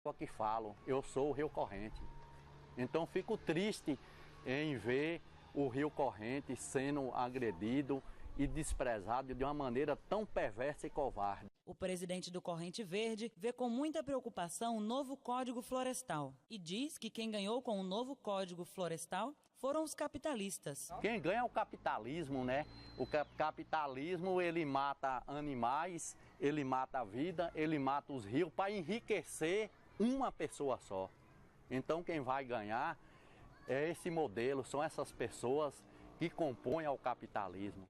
Eu que falo, eu sou o Rio Corrente. Então fico triste em ver o Rio Corrente sendo agredido e desprezado de uma maneira tão perversa e covarde. O presidente do Corrente Verde vê com muita preocupação o novo Código Florestal e diz que quem ganhou com o novo Código Florestal foram os capitalistas. Quem ganha é o capitalismo, né? O capitalismo, ele mata animais, ele mata a vida, ele mata os rios para enriquecer uma pessoa só. Então quem vai ganhar é esse modelo, são essas pessoas que compõem o capitalismo.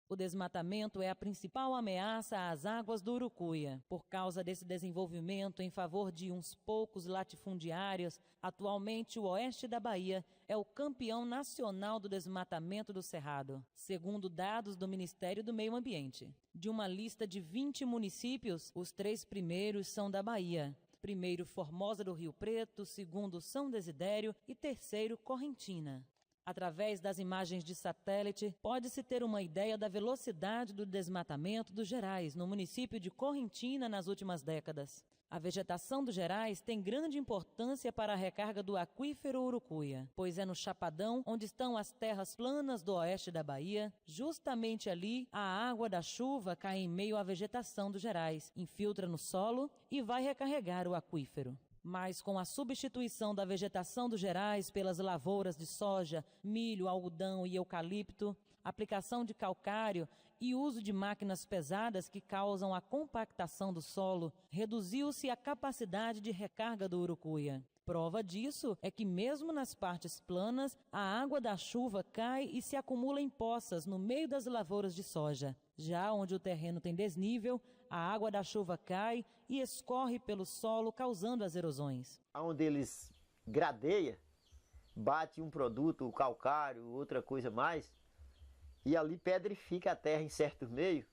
O desmatamento é a principal ameaça às águas do Urucuia. Por causa desse desenvolvimento em favor de uns poucos latifundiários, atualmente o oeste da Bahia é o campeão nacional do desmatamento do Cerrado, segundo dados do Ministério do Meio Ambiente. De uma lista de 20 municípios, os 3 primeiros são da Bahia. Primeiro, Formosa do Rio Preto, segundo, São Desidério e terceiro, Correntina. Através das imagens de satélite, pode-se ter uma ideia da velocidade do desmatamento dos Gerais, no município de Correntina, nas últimas décadas. A vegetação dos Gerais tem grande importância para a recarga do aquífero Urucuia, pois é no Chapadão onde estão as terras planas do oeste da Bahia. Justamente ali, a água da chuva cai em meio à vegetação dos Gerais, infiltra no solo e vai recarregar o aquífero. Mas com a substituição da vegetação dos Gerais pelas lavouras de soja, milho, algodão e eucalipto, aplicação de calcário e uso de máquinas pesadas que causam a compactação do solo, reduziu-se a capacidade de recarga do Urucuia. Prova disso é que mesmo nas partes planas, a água da chuva cai e se acumula em poças no meio das lavouras de soja. Já onde o terreno tem desnível, a água da chuva cai e escorre pelo solo, causando as erosões. Onde eles gradeiam, bate um produto, o calcário, outra coisa mais, e ali pedrifica a terra em certos meios,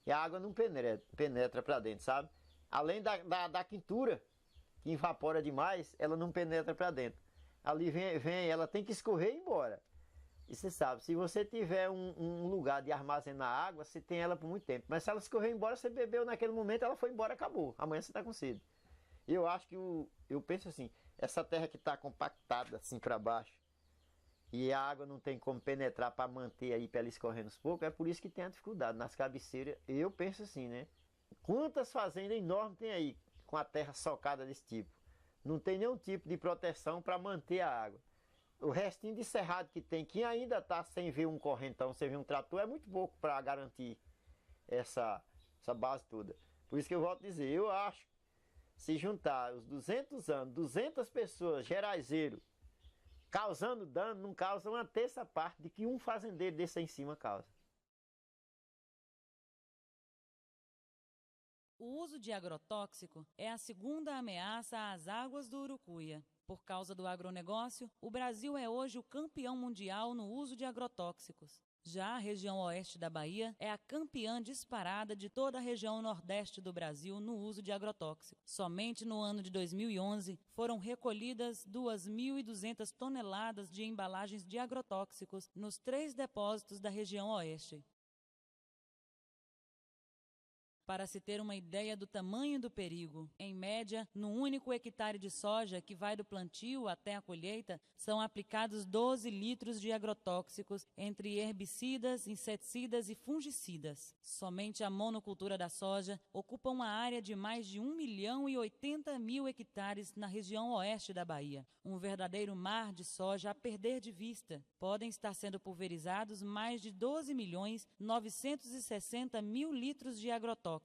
e a água não penetra para dentro, sabe? Além da quintura, que evapora demais, ela não penetra para dentro. Ali vem, ela tem que escorrer e ir embora. E você sabe, se você tiver um lugar de armazenar água, você tem ela por muito tempo. Mas se ela escorrer embora, você bebeu naquele momento, ela foi embora, acabou. Amanhã você está com sede. Eu acho que, eu penso assim, essa terra que está compactada assim para baixo, e a água não tem como penetrar para manter aí, para ela escorrer nos poucos, é por isso que tem a dificuldade. Nas cabeceiras, eu penso assim, né? Quantas fazendas enormes tem aí, com a terra socada desse tipo? Não tem nenhum tipo de proteção para manter a água. O restinho de cerrado que tem, que ainda está sem ver um correntão, sem ver um trator, é muito pouco para garantir essa base toda. Por isso que eu volto a dizer, eu acho, se juntar os 200 anos, 200 pessoas, geraizeiro, causando dano, não causa uma terça parte de que um fazendeiro desse aí em cima causa. O uso de agrotóxico é a segunda ameaça às águas do Urucuia. Por causa do agronegócio, o Brasil é hoje o campeão mundial no uso de agrotóxicos. Já a região oeste da Bahia é a campeã disparada de toda a região nordeste do Brasil no uso de agrotóxicos. Somente no ano de 2011 foram recolhidas 2.200 toneladas de embalagens de agrotóxicos nos 3 depósitos da região oeste. Para se ter uma ideia do tamanho do perigo, em média, no único hectare de soja que vai do plantio até a colheita, são aplicados 12 litros de agrotóxicos entre herbicidas, inseticidas e fungicidas. Somente a monocultura da soja ocupa uma área de mais de 1.080.000 hectares na região oeste da Bahia, um verdadeiro mar de soja a perder de vista. Podem estar sendo pulverizados mais de 12.960.000 litros de agrotóxicos.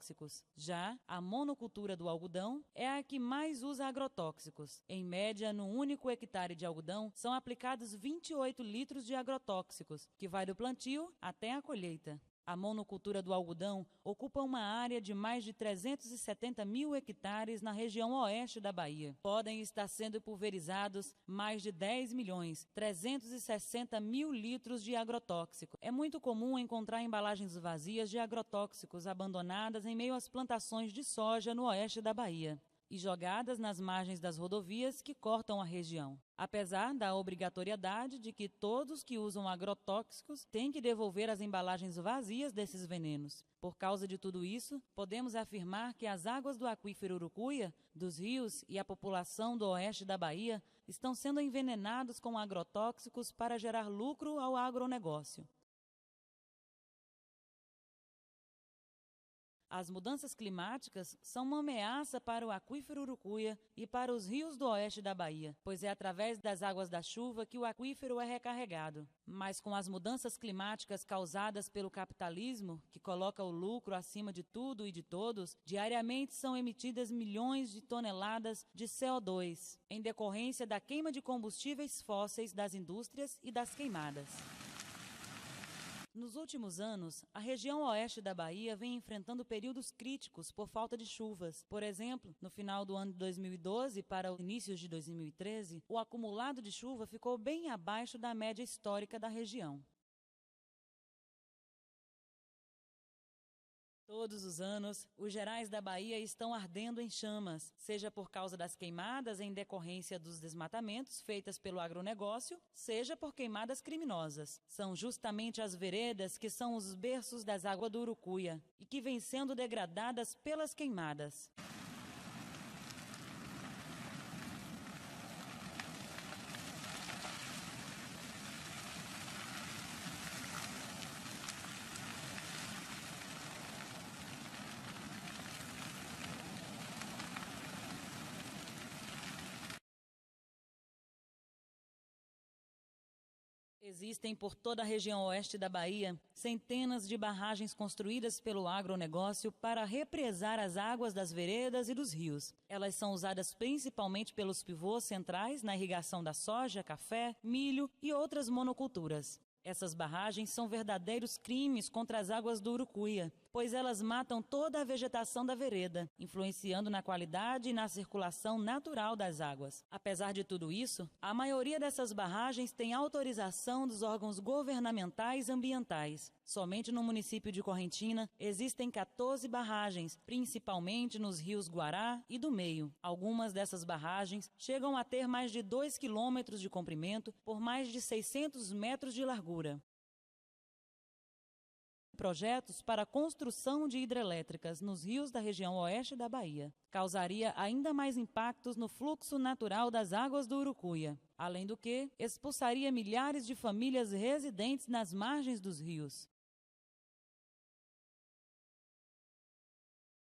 Já a monocultura do algodão é a que mais usa agrotóxicos. Em média, no único hectare de algodão, são aplicados 28 litros de agrotóxicos, que vai do plantio até a colheita. A monocultura do algodão ocupa uma área de mais de 370.000 hectares na região oeste da Bahia. Podem estar sendo pulverizados mais de 10.360.000 litros de agrotóxico. É muito comum encontrar embalagens vazias de agrotóxicos abandonadas em meio às plantações de soja no oeste da Bahia. e jogadas nas margens das rodovias que cortam a região. Apesar da obrigatoriedade de que todos que usam agrotóxicos têm que devolver as embalagens vazias desses venenos. Por causa de tudo isso, podemos afirmar que as águas do aquífero Urucuia, dos rios e a população do oeste da Bahia estão sendo envenenados com agrotóxicos para gerar lucro ao agronegócio. As mudanças climáticas são uma ameaça para o aquífero Urucuia e para os rios do oeste da Bahia, pois é através das águas da chuva que o aquífero é recarregado. Mas com as mudanças climáticas causadas pelo capitalismo, que coloca o lucro acima de tudo e de todos, diariamente são emitidas milhões de toneladas de CO2, em decorrência da queima de combustíveis fósseis das indústrias e das queimadas. Nos últimos anos, a região oeste da Bahia vem enfrentando períodos críticos por falta de chuvas. Por exemplo, no final do ano de 2012 para o início de 2013, o acumulado de chuva ficou bem abaixo da média histórica da região. Todos os anos, os gerais da Bahia estão ardendo em chamas, seja por causa das queimadas em decorrência dos desmatamentos feitas pelo agronegócio, seja por queimadas criminosas. São justamente as veredas que são os berços das águas do Urucuia e que vêm sendo degradadas pelas queimadas. Existem por toda a região oeste da Bahia centenas de barragens construídas pelo agronegócio para represar as águas das veredas e dos rios. Elas são usadas principalmente pelos pivôs centrais na irrigação da soja, café, milho e outras monoculturas. Essas barragens são verdadeiros crimes contra as águas do Urucuia, pois elas matam toda a vegetação da vereda, influenciando na qualidade e na circulação natural das águas. Apesar de tudo isso, a maioria dessas barragens tem autorização dos órgãos governamentais ambientais. Somente no município de Correntina existem 14 barragens, principalmente nos rios Guará e do Meio. Algumas dessas barragens chegam a ter mais de 2 quilômetros de comprimento por mais de 600 metros de largura. Projetos para a construção de hidrelétricas nos rios da região oeste da Bahia causaria ainda mais impactos no fluxo natural das águas do Urucuia, além do que expulsaria milhares de famílias residentes nas margens dos rios.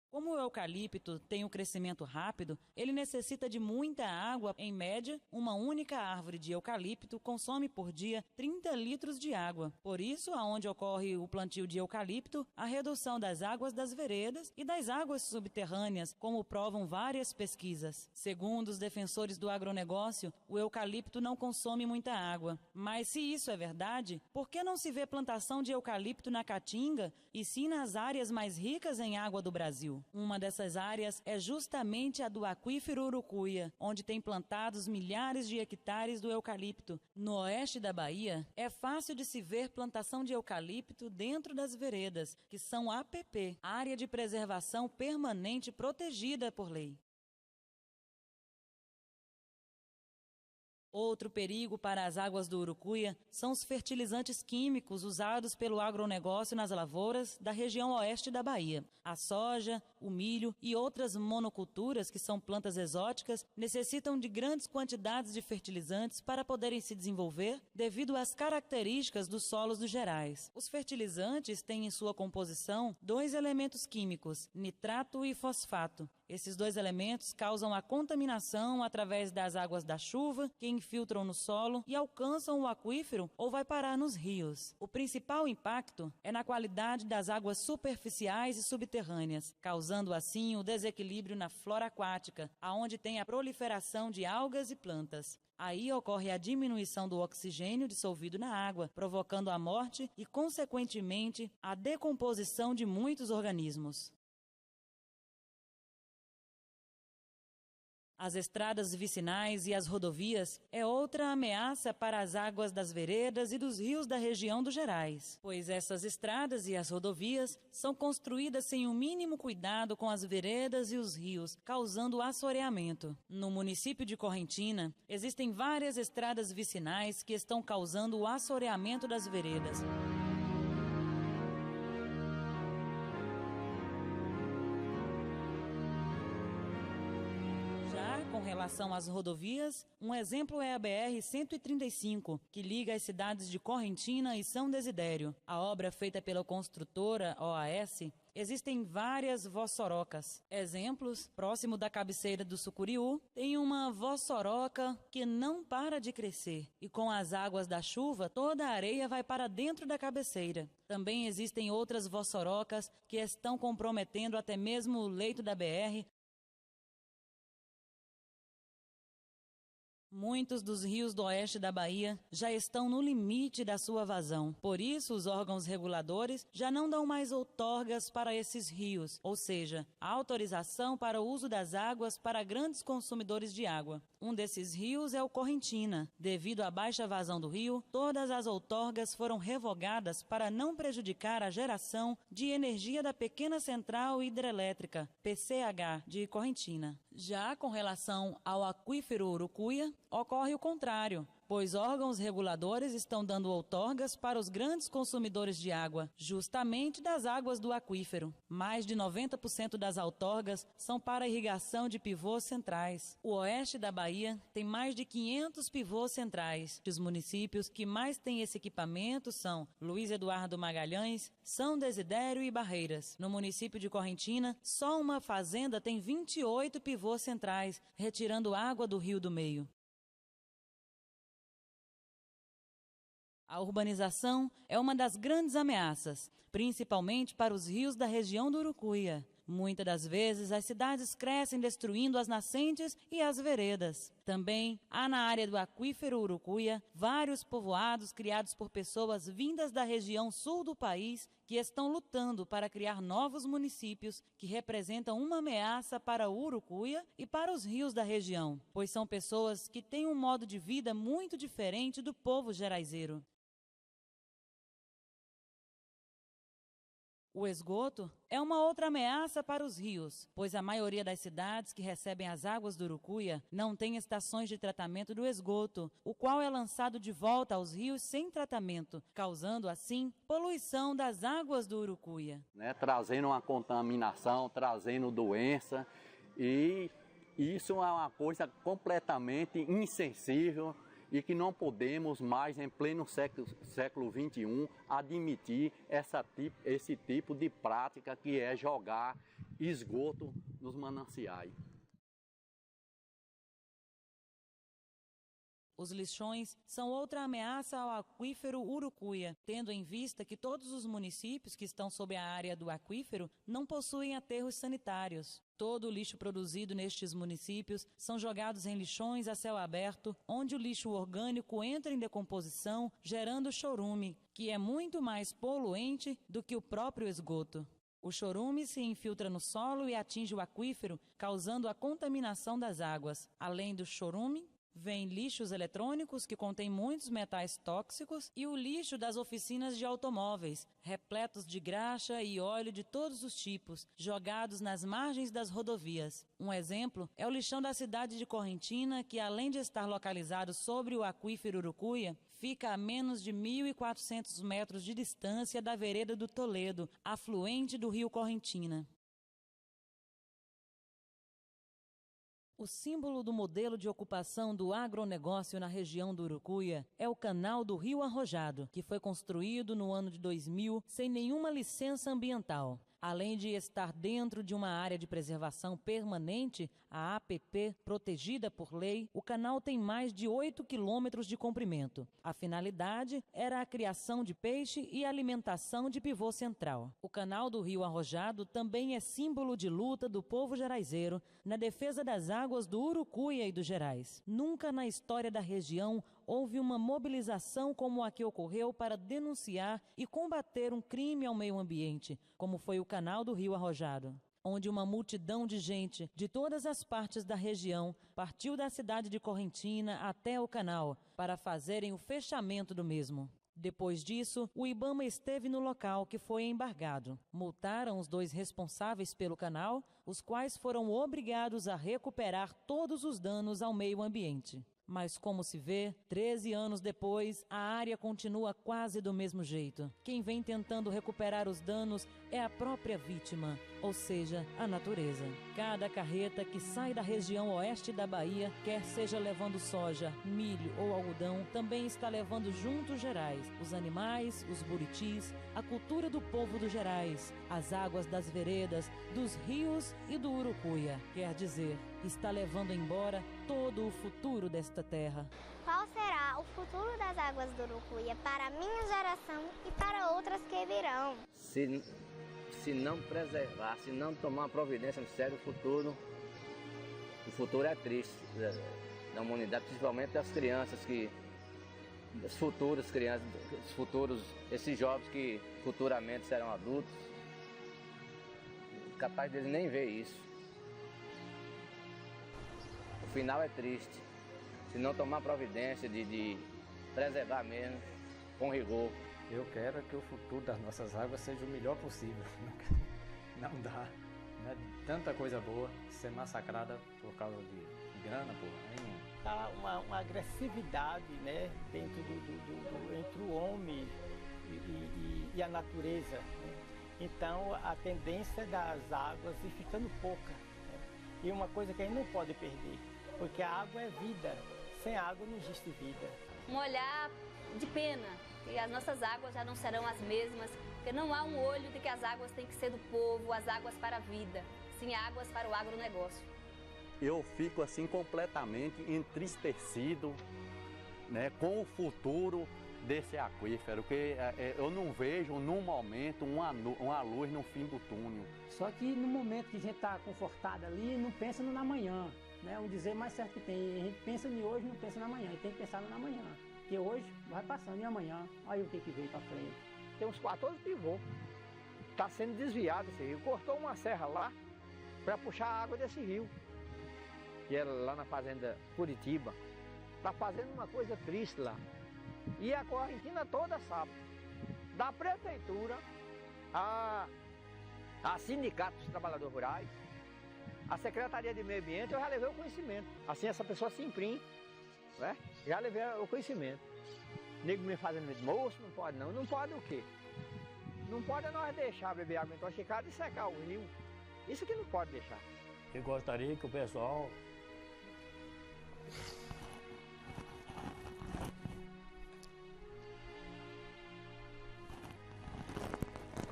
Como o eucalipto tem um crescimento rápido, ele necessita de muita água. Em média, uma única árvore de eucalipto consome por dia 30 litros de água. Por isso, aonde ocorre o plantio de eucalipto, a redução das águas das veredas e das águas subterrâneas, como provam várias pesquisas. Segundo os defensores do agronegócio, o eucalipto não consome muita água. Mas se isso é verdade, por que não se vê plantação de eucalipto na Caatinga e sim nas áreas mais ricas em água do Brasil? Uma dessas áreas é justamente a do aquífero Urucuia, onde tem plantados milhares de hectares do eucalipto. No oeste da Bahia, é fácil de se ver plantação de eucalipto dentro das veredas, que são APP, Área de Preservação Permanente Protegida por Lei. Outro perigo para as águas do Urucuia são os fertilizantes químicos usados pelo agronegócio nas lavouras da região oeste da Bahia. A soja, o milho e outras monoculturas, que são plantas exóticas, necessitam de grandes quantidades de fertilizantes para poderem se desenvolver devido às características dos solos dos gerais. Os fertilizantes têm em sua composição 2 elementos químicos, nitrato e fosfato. Esses 2 elementos causam a contaminação através das águas da chuva, que infiltram no solo e alcançam o aquífero ou vai parar nos rios. O principal impacto é na qualidade das águas superficiais e subterrâneas, causando assim o desequilíbrio na flora aquática, aonde tem a proliferação de algas e plantas. Aí ocorre a diminuição do oxigênio dissolvido na água, provocando a morte e, consequentemente, a decomposição de muitos organismos. As estradas vicinais e as rodovias é outra ameaça para as águas das veredas e dos rios da região dos Gerais, pois essas estradas e as rodovias são construídas sem o mínimo cuidado com as veredas e os rios, causando assoreamento. No município de Correntina, existem várias estradas vicinais que estão causando o assoreamento das veredas. Com relação às rodovias, um exemplo é a BR-135, que liga as cidades de Correntina e São Desidério. A obra feita pela construtora OAS, existem várias vossorocas. Exemplos, próximo da cabeceira do Sucuriú, tem uma vossoroca que não para de crescer. E com as águas da chuva, toda a areia vai para dentro da cabeceira. Também existem outras vossorocas que estão comprometendo até mesmo o leito da BR. Muitos dos rios do oeste da Bahia já estão no limite da sua vazão. Por isso, os órgãos reguladores já não dão mais outorgas para esses rios, ou seja, a autorização para o uso das águas para grandes consumidores de água. Um desses rios é o Correntina. Devido à baixa vazão do rio, todas as outorgas foram revogadas para não prejudicar a geração de energia da pequena central hidrelétrica, PCH, de Correntina. Já com relação ao aquífero Urucuia, ocorre o contrário, pois órgãos reguladores estão dando outorgas para os grandes consumidores de água, justamente das águas do aquífero. Mais de 90% das outorgas são para irrigação de pivôs centrais. O oeste da Bahia tem mais de 500 pivôs centrais. Os municípios que mais têm esse equipamento são Luiz Eduardo Magalhães, São Desidério e Barreiras. No município de Correntina, só uma fazenda tem 28 pivôs centrais, retirando água do Rio do Meio. A urbanização é uma das grandes ameaças, principalmente para os rios da região do Urucuia. Muitas das vezes, as cidades crescem destruindo as nascentes e as veredas. Também há na área do aquífero Urucuia vários povoados criados por pessoas vindas da região sul do país que estão lutando para criar novos municípios que representam uma ameaça para o Urucuia e para os rios da região, pois são pessoas que têm um modo de vida muito diferente do povo geraizeiro. O esgoto é uma outra ameaça para os rios, pois a maioria das cidades que recebem as águas do Urucuia não tem estações de tratamento do esgoto, o qual é lançado de volta aos rios sem tratamento, causando assim poluição das águas do Urucuia. Trazendo uma contaminação, trazendo doença, e isso é uma coisa completamente insensível e que não podemos mais, em pleno século XXI, admitir esse tipo de prática que é jogar esgoto nos mananciais. Os lixões são outra ameaça ao aquífero Urucuia, tendo em vista que todos os municípios que estão sob a área do aquífero não possuem aterros sanitários. Todo o lixo produzido nestes municípios são jogados em lixões a céu aberto, onde o lixo orgânico entra em decomposição, gerando chorume, que é muito mais poluente do que o próprio esgoto. O chorume se infiltra no solo e atinge o aquífero, causando a contaminação das águas. Além do chorume, vem lixos eletrônicos que contêm muitos metais tóxicos e o lixo das oficinas de automóveis, repletos de graxa e óleo de todos os tipos, jogados nas margens das rodovias. Um exemplo é o lixão da cidade de Correntina, que além de estar localizado sobre o aquífero Urucuia, fica a menos de 1.400 metros de distância da vereda do Toledo, afluente do rio Correntina. O símbolo do modelo de ocupação do agronegócio na região do Urucuia é o canal do Rio Arrojado, que foi construído no ano de 2000 sem nenhuma licença ambiental. Além de estar dentro de uma área de preservação permanente, a APP, protegida por lei, o canal tem mais de 8 quilômetros de comprimento. A finalidade era a criação de peixe e alimentação de pivô central. O canal do Rio Arrojado também é símbolo de luta do povo geraizeiro na defesa das águas do Urucuia e dos Gerais. Nunca na história da região houve uma mobilização como a que ocorreu para denunciar e combater um crime ao meio ambiente, como foi o canal do Rio Arrojado. onde uma multidão de gente de todas as partes da região partiu da cidade de Correntina até o canal para fazerem o fechamento do mesmo. Depois disso, o IBAMA esteve no local que foi embargado. Multaram os 2 responsáveis pelo canal, os quais foram obrigados a recuperar todos os danos ao meio ambiente. Mas, como se vê, 13 anos depois, a área continua quase do mesmo jeito. Quem vem tentando recuperar os danos é a própria vítima, ou seja, a natureza. Cada carreta que sai da região oeste da Bahia, quer seja levando soja, milho ou algodão, também está levando junto os Gerais, os animais, os buritis, a cultura do povo dos Gerais, as águas das veredas, dos rios e do Urucuia. Quer dizer, está levando embora todo o futuro desta terra. Qual será o futuro das águas do Urucuia para a minha geração e para outras que virão? Se não preservar, se não tomar uma providência séria, o futuro é triste da humanidade, principalmente das crianças, as futuras crianças, esses jovens que futuramente serão adultos, capaz deles nem ver isso. O final é triste, se não tomar providência de preservar mesmo, com rigor. Eu quero que o futuro das nossas águas seja o melhor possível. Não dá, né? Tanta coisa boa ser massacrada por causa de grana, porra. Há uma agressividade, né, dentro entre o homem e a natureza, né? Então a tendência das águas ir ficando pouca, né? E uma coisa que a gente não pode perder, porque a água é vida, sem água não existe vida. Um olhar de pena, que as nossas águas já não serão as mesmas, porque não há um olho de que as águas têm que ser do povo, as águas para a vida, sim águas para o agronegócio. Eu fico assim completamente entristecido, né, com o futuro desse aquífero, que eu não vejo num momento uma luz no fim do túnel. Só que no momento que a gente está confortado ali, não pensa no amanhã, né? Um dizer mais certo que tem, a gente pensa em hoje, não pensa no amanhã, a gente tem que pensar no amanhã. Porque hoje vai passando e amanhã, olha o que veio para frente. Tem uns 14 pivôs, está sendo desviado esse rio. Cortou uma serra lá para puxar a água desse rio, que era lá na fazenda Curitiba. Está fazendo uma coisa triste lá. E a correntina toda sabe. Da prefeitura, a sindicato dos trabalhadores rurais, a Secretaria de Meio Ambiente, eu já levei o conhecimento. Assim essa pessoa se imprime, né? Já levei o conhecimento. Nego me fazendo moço, não pode não. Não pode o quê? Não pode nós deixar beber água intoxicada e secar o rio. Isso que não pode deixar. Eu gostaria que o pessoal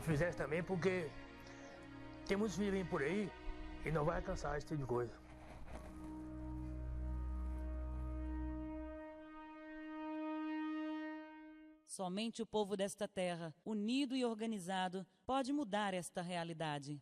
fizesse também, porque tem muitos filhinhos por aí e não vai alcançar esse tipo de coisa. Somente o povo desta terra, unido e organizado, pode mudar esta realidade.